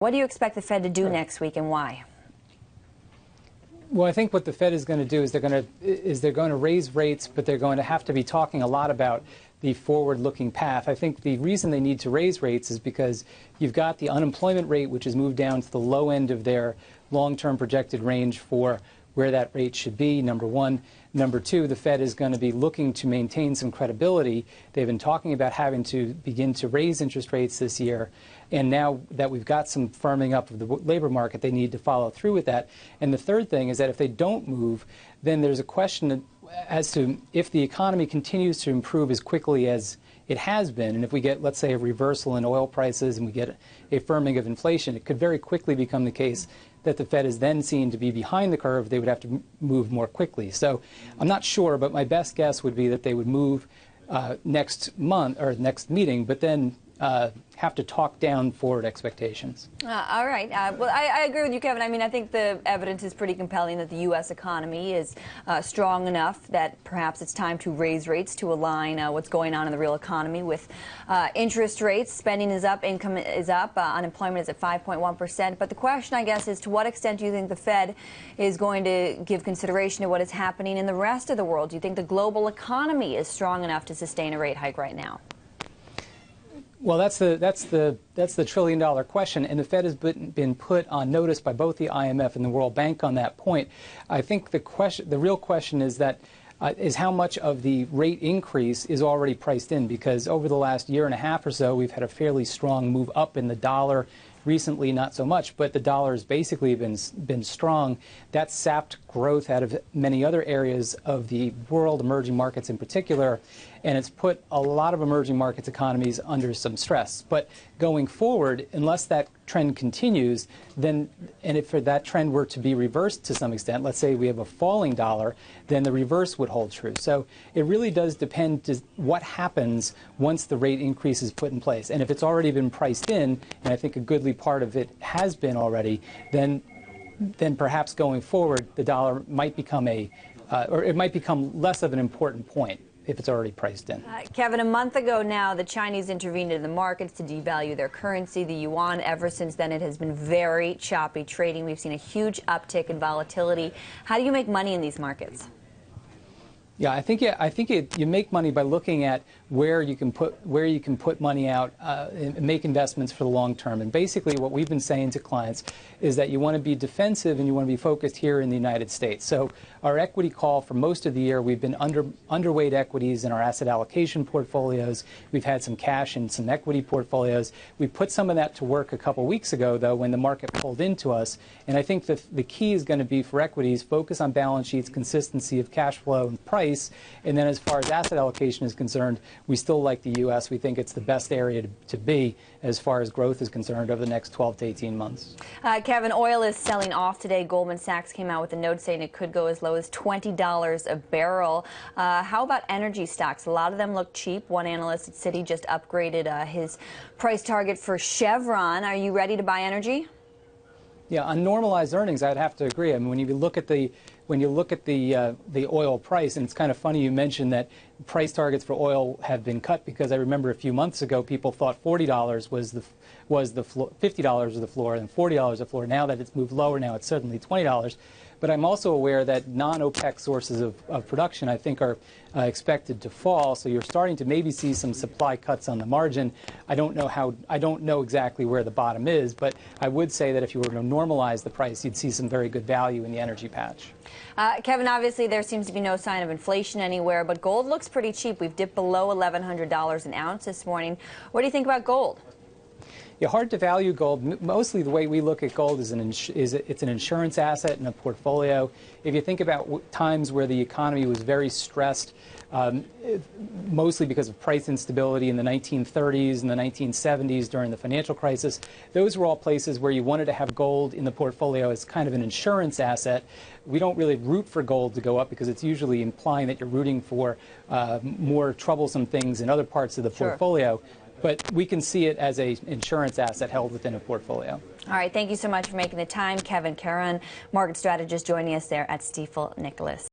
What do you expect the Fed to do next week, and why? Well, I think what the Fed is going to do is they're going to raise rates, but they're going to have to be talking a lot about the forward-looking path. I think the reason they need to raise rates is because you've got the unemployment rate, which has moved down to the low end of their long-term projected range for where that rate should be, number one. Number two, the Fed is going to be looking to maintain some credibility. They've been talking about having to begin to raise interest rates this year. And now that we've got some firming up of the labor market, they need to follow through with that. And the third thing is that if they don't move, then there's a question as to if the economy continues to improve as quickly as it has been, and if we get, let's say, a reversal in oil prices and we get a firming of inflation, it could very quickly become the case that the Fed is then seen to be behind the curve. They would have to move more quickly. So I'm not sure, but my best guess would be that they would move next month or next meeting, but then have to talk down forward expectations. All right. Well, I agree with you, Kevin. I mean, I think the evidence is pretty compelling that the U.S. economy is strong enough that perhaps it's time to raise rates to align what's going on in the real economy with interest rates. Spending is up, income is up, unemployment is at 5.1%. But the question, I guess, is to what extent do you think the Fed is going to give consideration to what is happening in the rest of the world? Do you think the global economy is strong enough to sustain a rate hike right now? Well, that's the trillion-dollar question, and the Fed has been put on notice by both the IMF and the World Bank on that point. I think the real question is how much of the rate increase is already priced in, because over the last year and a half or so, we've had a fairly strong move up in the dollar. Recently, not so much, but the dollar has basically been strong. That's sapped growth out of many other areas of the world, emerging markets in particular, and it's put a lot of emerging markets economies under some stress. But going forward, unless that trend continues, then, and if that trend were to be reversed to some extent, let's say we have a falling dollar, then the reverse would hold true. So it really does depend to what happens once the rate increase is put in place. And if it's already been priced in, and I think a goodly part of it has been already, then perhaps going forward, the dollar might become or it might become less of an important point if it's already priced in. Kevin, a month ago now, the Chinese intervened in the markets to devalue their currency, the yuan. Ever since then, it has been very choppy trading. We've seen a huge uptick in volatility. How do you make money in these markets? Yeah, I think you make money by looking at where you can put money out and make investments for the long term. And basically, what we've been saying to clients is that you want to be defensive and you want to be focused here in the United States. So our equity call for most of the year, we've been underweight equities in our asset allocation portfolios. We've had some cash in some equity portfolios. We put some of that to work a couple weeks ago, though, when the market pulled into us. And I think that the key is going to be for equities, focus on balance sheets, consistency of cash flow and price. And then as far as asset allocation is concerned, we still like the U.S. We think it's the best area to be as far as growth is concerned over the next 12 to 18 months. Kevin, oil is selling off today. Goldman Sachs came out with a note saying it could go as low as $20 a barrel. How about energy stocks? A lot of them look cheap. One analyst at Citi just upgraded his price target for Chevron. Are you ready to buy energy? Yeah, on normalized earnings, I'd have to agree. I mean, when you look at the oil price, and it's kind of funny you mentioned that price targets for oil have been cut, because I remember a few months ago people thought $40 was the floor, $50 was the floor, and $40 the floor. Now that it's moved lower, now it's suddenly $20. But I'm also aware that non-OPEC sources of production, I think, are expected to fall. So you're starting to maybe see some supply cuts on the margin. I don't know exactly where the bottom is, but I would say that if you were to normalize the price, you'd see some very good value in the energy patch. Kevin, obviously there seems to be no sign of inflation anywhere, but gold looks pretty cheap. We've dipped below $1,100 an ounce this morning. What do you think about gold? Yeah, hard to value gold. Mostly the way we look at gold is it's an insurance asset in a portfolio. If you think about times where the economy was very stressed, mostly because of price instability in the 1930s and the 1970s during the financial crisis, those were all places where you wanted to have gold in the portfolio as kind of an insurance asset. We don't really root for gold to go up because it's usually implying that you're rooting for more troublesome things in other parts of the portfolio. But we can see it as an insurance asset held within a portfolio. All right. Thank you so much for making the time. Kevin Caron, market strategist, joining us there at Stifel Nicolaus.